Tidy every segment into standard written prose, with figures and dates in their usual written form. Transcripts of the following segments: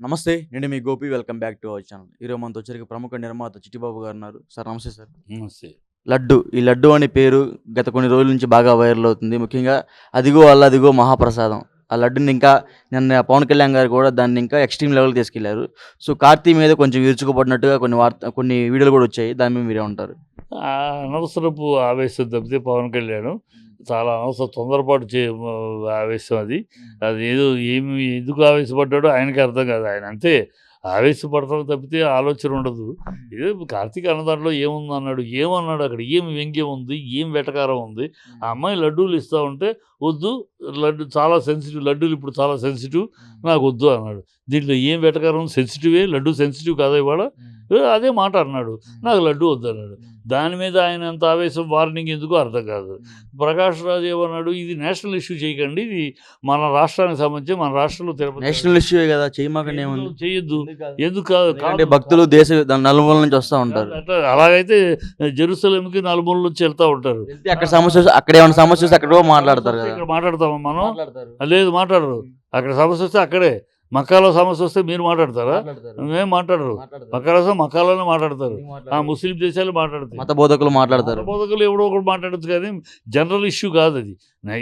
నమస్తే. నేను మీ Gopi. Welcome back to our channel. ఈరోజు మనతో వచ్చరికి ప్రముఖ నిర్మాత చిట్టిబాబు గారు ఉన్నారు. సార్ నమస్తే సార్. నమస్తే. లడ్డు. ఈ లడ్డు అనే పేరు గత కొన్ని రోజుల నుంచి బాగా వైరల్ అవుతుంది. ముఖ్యంగా అదిగో అల్లదిగో మహాప్రసాదం. ఆ లడ్డుని ఇంకా నిన్న పవన్ కళ్యాణ్ గారు కూడా దాన్ని ఇంకా ఎక్స్ట్రీమ్ లెవెల్కి తీసుకెళ్లారు. సో కార్తీ మీద కొంచెం విరుచుకుపడినట్టుగా కొన్ని వీడియోలు కూడా వచ్చాయి. దాని మీద మీరే ఉంటారు. అనవసరపు ఆవేశం తప్పితే పవన్ కళ్యాణ్ చాలా అనవసరం తొందరపాటు ఆవేశం అది. అది ఏదో ఎందుకు ఆవేశపడ్డాడో ఆయనకి అర్థం కాదు. ఆయన అంతే ఆవేశపడతాం తప్పితే ఆలోచన ఉండదు. ఏదో కార్తీక్ అన్న దాంట్లో ఏముంది అన్నాడు, ఏమన్నాడు, అక్కడ ఏం వ్యంగ్యం ఉంది, ఏం వెటకారం ఉంది. ఆ అమ్మాయి లడ్డూలు ఇస్తూ ఉంటే వద్దు, లడ్డు చాలా సెన్సిటివ్, లడ్డూలు ఇప్పుడు చాలా సెన్సిటివ్, నాకు వద్దు అన్నాడు. దీంట్లో ఏం వెటకారం, సెన్సిటివే, లడ్డు సెన్సిటివ్ కాదా ఇవాళ, అదే మాట అన్నాడు. నాకు లడ్డు వద్దు అన్నాడు. దాని మీద ఆయన అంత ఆవేశం, వార్నింగ్ ఎందుకు అర్థం కాదు. ప్రకాష్ రాజు ఏమన్నాడు, ఇది నేషనల్ ఇష్యూ చేయకండి, ఇది మన రాష్ట్రానికి సంబంధించి, మన రాష్ట్రంలో తిరుపతి నేషనల్ ఇష్యూ కదా, చేయమాకండి, ఏముంది, చేయొద్దు. ఎందుకు అంటే భక్తులు దేశ నలుమూల నుంచి వస్తూ ఉంటారు. అలాగైతే జెరూసలేంకి నలుమూల నుంచి వెళ్తూ ఉంటారు. అక్కడ సమస్య, అక్కడ ఏమైనా సమస్య వస్తే అక్కడ మాట్లాడతారు కదా. ఇక్కడ మాట్లాడతామా మనం? లేదు, మాట్లాడరు. అక్కడ సమస్య వస్తే అక్కడే. మక్కాలో సమస్య వస్తే మీరు మాట్లాడతారా? మేం మాట్లాడరు. మక్కాలోనే మాట్లాడతారు. ముస్లిం దేశాలు మాట్లాడతారు, మత బోధకులు మాట్లాడతారు. బోధకులు ఎవడో ఒకటి మాట్లాడచ్చు, కానీ జనరల్ ఇష్యూ కాదు అది.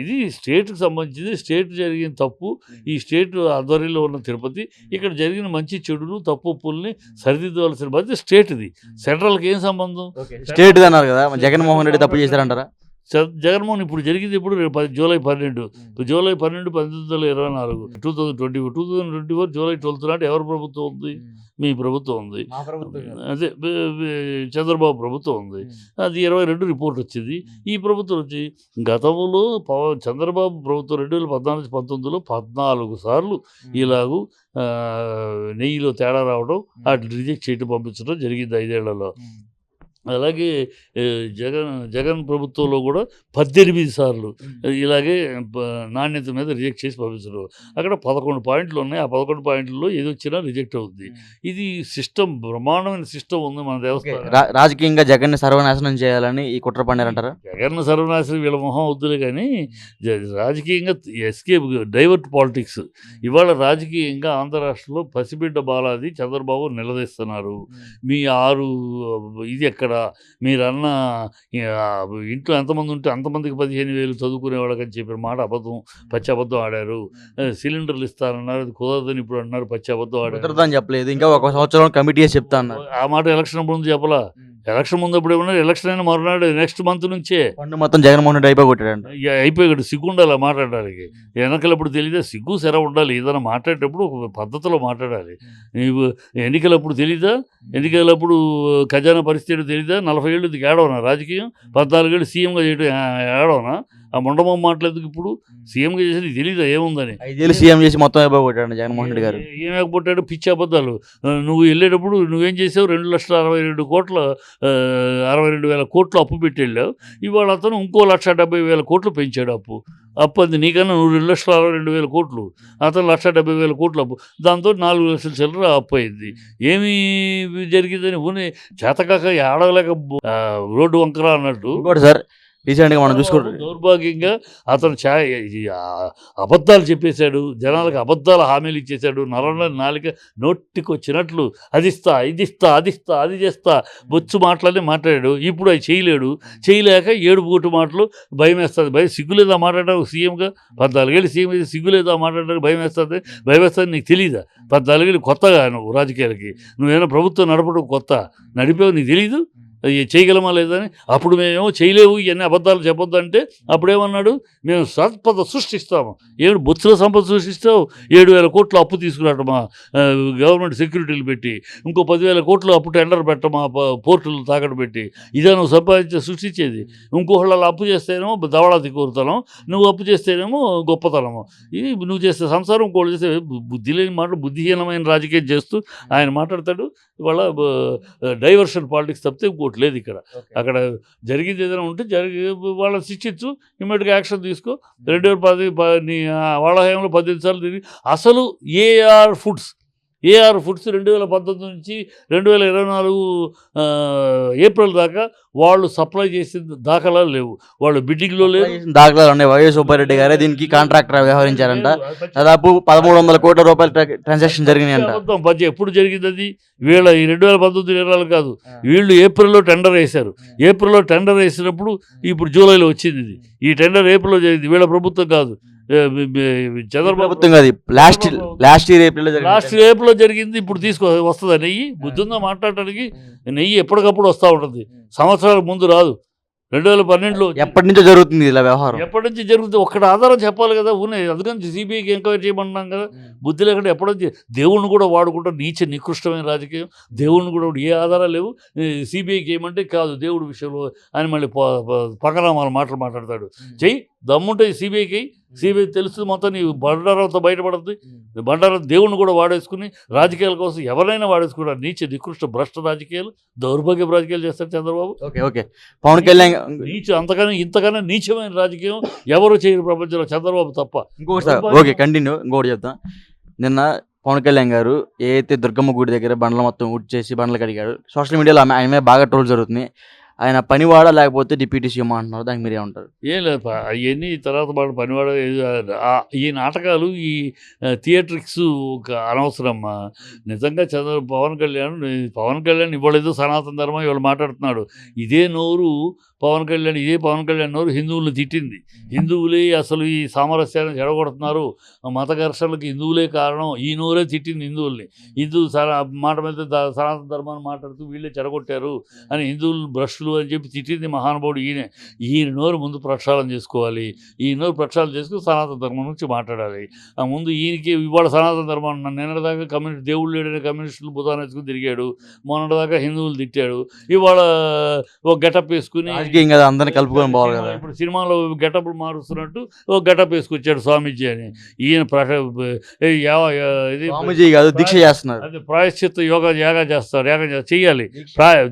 ఇది స్టేట్కి సంబంధించింది. స్టేట్ జరిగిన తప్పు, ఈ స్టేట్ ఆధ్వర్యంలో ఉన్న తిరుపతి, ఇక్కడ జరిగిన మంచి చెడులు తప్పు ఒప్పుల్ని సరిదిద్దవలసిన బాధ్యత స్టేట్ది. సెంట్రల్కి ఏం సంబంధం? స్టేట్ అన్నారు కదా, జగన్మోహన్ రెడ్డి తప్పు చేశారంటారా? జగన్మోహన్ ఇప్పుడు జరిగింది ఇప్పుడు జూలై 12, 1924, 2024 జూలై 12 నాటి ఎవరి ప్రభుత్వం ఉంది? మీ ప్రభుత్వం ఉంది. అదే చంద్రబాబు ప్రభుత్వం ఉంది. అది 22 రిపోర్ట్ వచ్చింది. ఈ ప్రభుత్వం వచ్చి గతంలో చంద్రబాబు ప్రభుత్వం 2014-19లో 14 సార్లు ఇలాగూ నెయ్యిలో తేడా రావడం, వాటిని రిజెక్ట్ చేయడం, పంపించడం జరిగింది 5 ఏళ్లలో. అలాగే జగన్ ప్రభుత్వంలో కూడా 18 సార్లు ఇలాగే నాణ్యత మీద రిజెక్ట్ చేసి పంపించడం. అక్కడ 11 పాయింట్లు ఉన్నాయి. ఆ 11 పాయింట్లలో ఏది వచ్చినా రిజెక్ట్ అవుతుంది. ఇది సిస్టమ్, బ్రహ్మాండమైన సిస్టమ్ ఉంది మన దేవస్థానం. రాజకీయంగా జగన్ సర్వనాశనం చేయాలని ఈ కుట్ర పన్నారంటారా? జగన్ సర్వనాశనం వీళ్ళ మొహం వద్దులే, కానీ రాజకీయంగా ఎస్కేప్, డైవర్ట్ పాలిటిక్స్. ఇవాళ రాజకీయంగా ఆంధ్ర రాష్ట్రంలో పసిబిడ్డ బాలాది చంద్రబాబు నిలదీస్తున్నారు. మీ 6 ఇది ఎక్కడ, మీరన్న ఇంట్లో ఎంతమంది ఉంటే అంతమందికి 15,000 చదువుకునే వాళ్ళకని చెప్పిన మాట అబద్ధం, పచ్చి అబద్ధం ఆడారు. సిలిండర్లు ఇస్తారన్నారు, అది కుదరదని ఇప్పుడు అన్నారు, పచ్చి అబద్ధం ఆడారు అని చెప్పలేదు. ఇంకా 1 సంవత్సరం కమిటీ చెప్తా అన్నారు. ఆ మాట ఎలక్షన్ ముందు చెప్పలా. ఎలక్షన్ ముందు అప్పుడు ఏమన్నా, ఎలక్షన్ అయినా మరునాడు నెక్స్ట్ మంత్ నుంచే మొత్తం జగన్మోహన్ రెడ్డి అయిపోయాడు. సిగ్గు ఉండాలి మాట్లాడడానికి. ఎన్నికలప్పుడు తెలీదా? సిగ్గు సెర ఉండాలి. ఏదైనా మాట్లాడేటప్పుడు ఒక పద్ధతిలో మాట్లాడాలి. నీవు ఎన్నికలప్పుడు తెలీదా? ఎన్నికలప్పుడు ఖజానా పరిస్థితి తెలీదా? 40 ఏళ్ళు ఇది ఏడవనా రాజకీయం? 14 ఏళ్ళు సీఎంగా చేయడం ఏడవనా? ఆ మొండమం మాట్లాడేందుకు ఇప్పుడు సీఎంగా చేసేది తెలీదా ఏముందని? 5 ఏళ్ళు సీఎం చేసి మొత్తం అయిపోయాడు జగన్మోహన్ రెడ్డి గారు. ఏమైపోతాడు? పిచ్చి అబద్ధాలు. నువ్వు వెళ్ళేటప్పుడు నువ్వేం చేసావు? 2,62,62,000 కోట్లు అప్పు పెట్టి వెళ్ళావు. ఇవాళ అతను ఇంకో 1,70,000 కోట్లు పెంచాడు అప్పు. అది నీకన్నా నువ్వు 2,62,000 కోట్లు, అతను 1,70,000 కోట్లు అప్పు. దాంతో 4 లక్షల చిల్లర అప్పు అయింది. ఏమి జరిగిందని ఊనే చేతకాక ఆడలేక రోడ్డు వంకర అన్నట్టు. సార్ రీసెంట్గా మనం చూసుకుంటాం, దౌర్భాగ్యంగా అతను అబద్ధాలు చెప్పేశాడు, జనాలకు అబద్ధాల హామీలు ఇచ్చేశాడు. నాలిక నోటికి వచ్చినట్లు అది ఇస్తా, ఇది ఇస్తా, అది ఇస్తా, అది చేస్తా, బొచ్చు మాటలనే మాట్లాడాడు. ఇప్పుడు అది చేయలేడు. చేయలేక 7 పూట మాటలు భయం వేస్తుంది. సిగ్గులేదా మాట్లాడావు? సీఎంగా 14 ఏళ్ళు సీఎం అయితే సిగ్గులేదా మాట్లాడడానికి? భయం వేస్తుంది. నీకు తెలీదా? 14 ఏళ్ళు కొత్తగా నువ్వు రాజకీయాలకి, నువ్వేమైనా ప్రభుత్వం నడపడం కొత్త, నడిపేవు, నీకు తెలీదు చేయగలమా లేదని. అప్పుడు మేమేమో చేయలేవు, ఇవన్నీ అబద్ధాలు చెప్పొద్దు అంటే అప్పుడేమన్నాడు, మేము సంపద సృష్టిస్తాము. బొత్సల సంపద సృష్టిస్తావు. 7,000 కోట్లు అప్పు తీసుకురావటమా, గవర్నమెంట్ సెక్యూరిటీలు పెట్టి, ఇంకో 10,000 కోట్లు అప్పు టెండర్ పెట్టమా, పోర్టులు తాకట్టు పెట్టి. ఇదే నువ్వు సృష్టించేది. ఇంకోళ్ళు అప్పు చేస్తేనేమో దవడాతి కోరుతనం, నువ్వు అప్పు చేస్తేనేమో గొప్పతనము. ఇది నువ్వు చేస్తే సంసారం, ఇంకోళ్ళు చేస్తే బుద్ధి లేని మాట, బుద్ధిహీనమైన రాజకీయం చేస్తూ ఆయన మాట్లాడతాడు. ఇవాళ డైవర్షన్ పాలిటిక్స్ తప్పితే ఇంకోటి లేదు ఇక్కడ. అక్కడ జరిగింది ఏదైనా ఉంటే వాళ్ళని శిక్షించు, ఇమ్మీడియట్గా యాక్షన్ తీసుకో. 2010 వాళ్ళ హయాంలో 18 సార్లు తిరిగి అసలు ఏఆర్ ఫుడ్స్ ఏఆర్ ఫుడ్స్ 2019 నుంచి 2024 ఏప్రిల్ దాకా వాళ్ళు సప్లై చేసిన దాఖలాలు లేవు. వాళ్ళు బిడ్డింగ్లో లేవు. దాఖలాలు ఉన్నాయి. వైఎస్ సుబ్బారెడ్డి గారే దీనికి కాంట్రాక్టర్ వ్యవహరించారంట. దాదాపు 1300 కోట్ల రూపాయల ట్రాన్సాక్షన్ జరిగినాయంట. ఎప్పుడు జరిగింది అది? వీళ్ళ ఈ 2019 కాదు, వీళ్ళు ఏప్రిల్లో టెండర్ వేశారు. ఏప్రిల్లో టెండర్ వేసినప్పుడు ఇప్పుడు జూలైలో వచ్చింది ఇది. ఈ టెండర్ ఏప్రిల్లో జరిగింది, వీళ్ళ ప్రభుత్వం కాదు, చంద్రబాబు ప్రభుత్వం కాదు. లాస్ట్ ఇయర్ ఏప్రిల్లో జరిగింది. ఇప్పుడు వస్తుందా నెయ్యి? బుద్ధిందా మాట్లాడటానికి? నెయ్యి ఎప్పటికప్పుడు వస్తూ ఉంటుంది, సంవత్సరాల ముందు రాదు. 2012లో ఎప్పటి నుంచో జరుగుతుంది ఇలా వ్యవహారం. ఎప్పటి నుంచి జరుగుతుంది? ఒక్కటి ఆధారం చెప్పాలి కదా. ఉన్నాయి, అందుకని సిబిఐకి ఎంక్వైరీ చేయమన్నాం కదా. బుద్ధి లేకుండా ఎప్పటి నుంచి దేవుణ్ణి కూడా వాడుకుంటా నీచ నికృష్టమైన రాజకీయం. దేవుణ్ణి కూడా ఏ ఆధారాలు లేవు. సిబిఐకి ఏమంటే కాదు దేవుడి విషయంలో అని మళ్ళీ పక్కన మాటలు మాట్లాడతాడు. చెయ్యి, దమ్ముంటే సిబిఐకి. సిబిఐ తెలుస్తుంది మొత్తం, నీ బండారంతో బయటపడుతుంది. బండారం దేవుణ్ణి కూడా వాడేసుకుని రాజకీయాల కోసం ఎవరైనా వాడేసుకుంటారు. నీచ నికృష్ట భ్రష్ట రాజకీయాలు, దౌర్భాగ్య రాజకీయాలు చేస్తారు చంద్రబాబు. ఓకే పవన్ కళ్యాణ్ ఇంతకన్నా నీచమైన రాజకీయం ఎవరు చేయరు ప్రపంచంలో, చంద్రబాబు తప్ప. Okay continue. ఇంకోటి చెప్తా. నిన్న పవన్ కళ్యాణ్ గారు ఏదైతే దుర్గమ్మ గుడి దగ్గర బండ్ల మొత్తం ఊడ్ చేసి బండ్లు కడిగాడు, సోషల్ మీడియాలో ఆయన మీద బాగా ట్రోల్ జరుగుతుంది. ఆయన పనివాడ లేకపోతే డిప్యూటీ సీఎం అంటున్నారు, దానికి మీరు ఏమంటారు? ఏం లేదు, అవన్నీ తర్వాత వాడు పనివాడ. ఈ నాటకాలు, ఈ థియేట్రిక్స్ అనవసరం. నిజంగా పవన్ కళ్యాణ్ ఇవ్వలేదు సనాతన ధర్మం ఇవాళ మాట్లాడుతున్నాడు. ఇదే పవన్ కళ్యాణ్ నోరు హిందువులను తిట్టింది. హిందువులే అసలు ఈ సామరస్యాన్ని చెడగొడుతున్నారు, మత ఘర్షణలకు హిందువులే కారణం. ఈ నోరే తిట్టింది హిందువుల్ని. మాట మీద సనాతన ధర్మాన్ని మాట్లాడుతూ వీళ్ళే చెడగొట్టారు అని హిందువులు భ్రష్టులు అని చెప్పి తిట్టింది మహానుభావుడు ఈయన నోరు ముందు ప్రక్షాళన చేసుకోవాలి. ఈ నోరు ప్రక్షాళన చేసుకుని సనాతన ధర్మం నుంచి మాట్లాడాలి. ఆ ముందు ఈయనకి ఇవాళ సనాతన ధర్మం నిన్నటిదాకా దేవుళ్ళు లేడని కమ్యూనిస్టులు బుధాన్ని వేసుకుని తిరిగాడు, మొన్నటిదాకా హిందువులు తిట్టాడు. ఇవాళ ఒక గెటప్ వేసుకుని అందరినీ కలుపుకొని పోవాలి కదా. ఇప్పుడు సినిమాలో గెటప్లు మారుస్తున్నట్టు ఒక గెటప్ వేసుకొచ్చాడు స్వామీజీ అని. ఈయన దీక్ష చేస్తున్నారు. అది ప్రాయశ్చిత్త యాగం చేస్తారు. చేయాలి,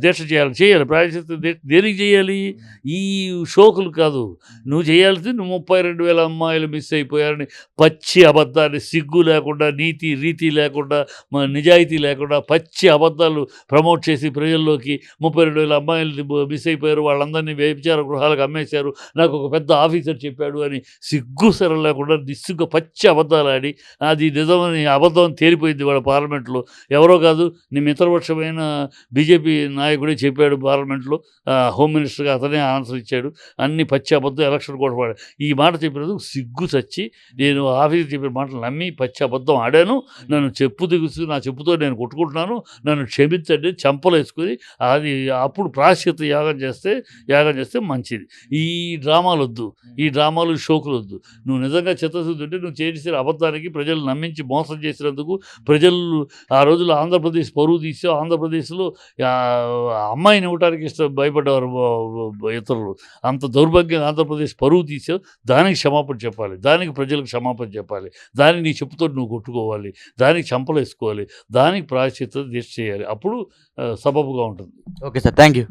దీక్ష చేయాలి. ప్రాయశ్చిత్త దేనికి చేయాలి? ఈ షోకులు కాదు. నువ్వు చేయాల్సింది 32,000 అమ్మాయిలు మిస్ అయిపోయారని పచ్చి అబద్ధాన్ని, సిగ్గు లేకుండా, నీతి రీతి లేకుండా, నిజాయితీ లేకుండా పచ్చి అబద్ధాలు ప్రమోట్ చేసి ప్రజల్లోకి 32,000 అమ్మాయిలు మిస్ అయిపోయారు, వాళ్ళందరినీ వ్యభిచార గృహాలకు అమ్మేశారు, నాకు ఒక పెద్ద ఆఫీసర్ చెప్పాడు అని సిగ్గు సరం లేకుండా నిస్సిగ్గు పచ్చి అబద్ధాలు ఆడి అది నిజమని అబద్ధం తేలిపోయింది వాళ్ళ పార్లమెంట్లో. ఎవరో కాదు, నీ మిత్రపక్షమైన బీజేపీ నాయకుడే చెప్పాడు పార్లమెంట్లో. హోమ్ మినిస్టర్గా అతనే ఆన్సర్ ఇచ్చాడు. అన్ని పచ్చి అబద్ధం, ఎలక్షన్ కూడా వాడాడు. ఈ మాట చెప్పినందుకు సిగ్గు చచ్చి నేను ఆఫీసర్ చెప్పిన మాటలు నమ్మి పచ్చి అబద్ధం ఆడాను, నన్ను నా చెప్పుతో నేను కొట్టుకుంటున్నాను, నన్ను క్షమించండి చెంపలు వేసుకుని అది అప్పుడు ప్రాయశ్చిత్త యాగం చేస్తే మంచిది. ఈ డ్రామాలు వద్దు, ఈ డ్రామాలు షోకులు వద్దు. నువ్వు నిజంగా చిత్తశుద్ధి ఉంటే నువ్వు చేసిన అబద్ధానికి ప్రజలు నమ్మించి మోసం చేసినందుకు ప్రజలు ఆ రోజుల్లో ఆంధ్రప్రదేశ్ పరువు తీసి ఆంధ్రప్రదేశ్లో అమ్మాయిని ఇవ్వడానికి భయపడ్డవారు ఇతరులు. అంత దౌర్భాగ్యంగా ఆంధ్రప్రదేశ్ పరువు తీసావు. దానికి క్షమాపణ చెప్పాలి, దానికి ప్రజలకు క్షమాపణ చెప్పాలి, దానికి నీ చెప్పుతో నువ్వు కొట్టుకోవాలి, దానికి చంపలు వేసుకోవాలి, దానికి ప్రాయశ్చిత్త దీక్ష చేయాలి. అప్పుడు సబబుగా ఉంటుంది. Okay sir, thank you.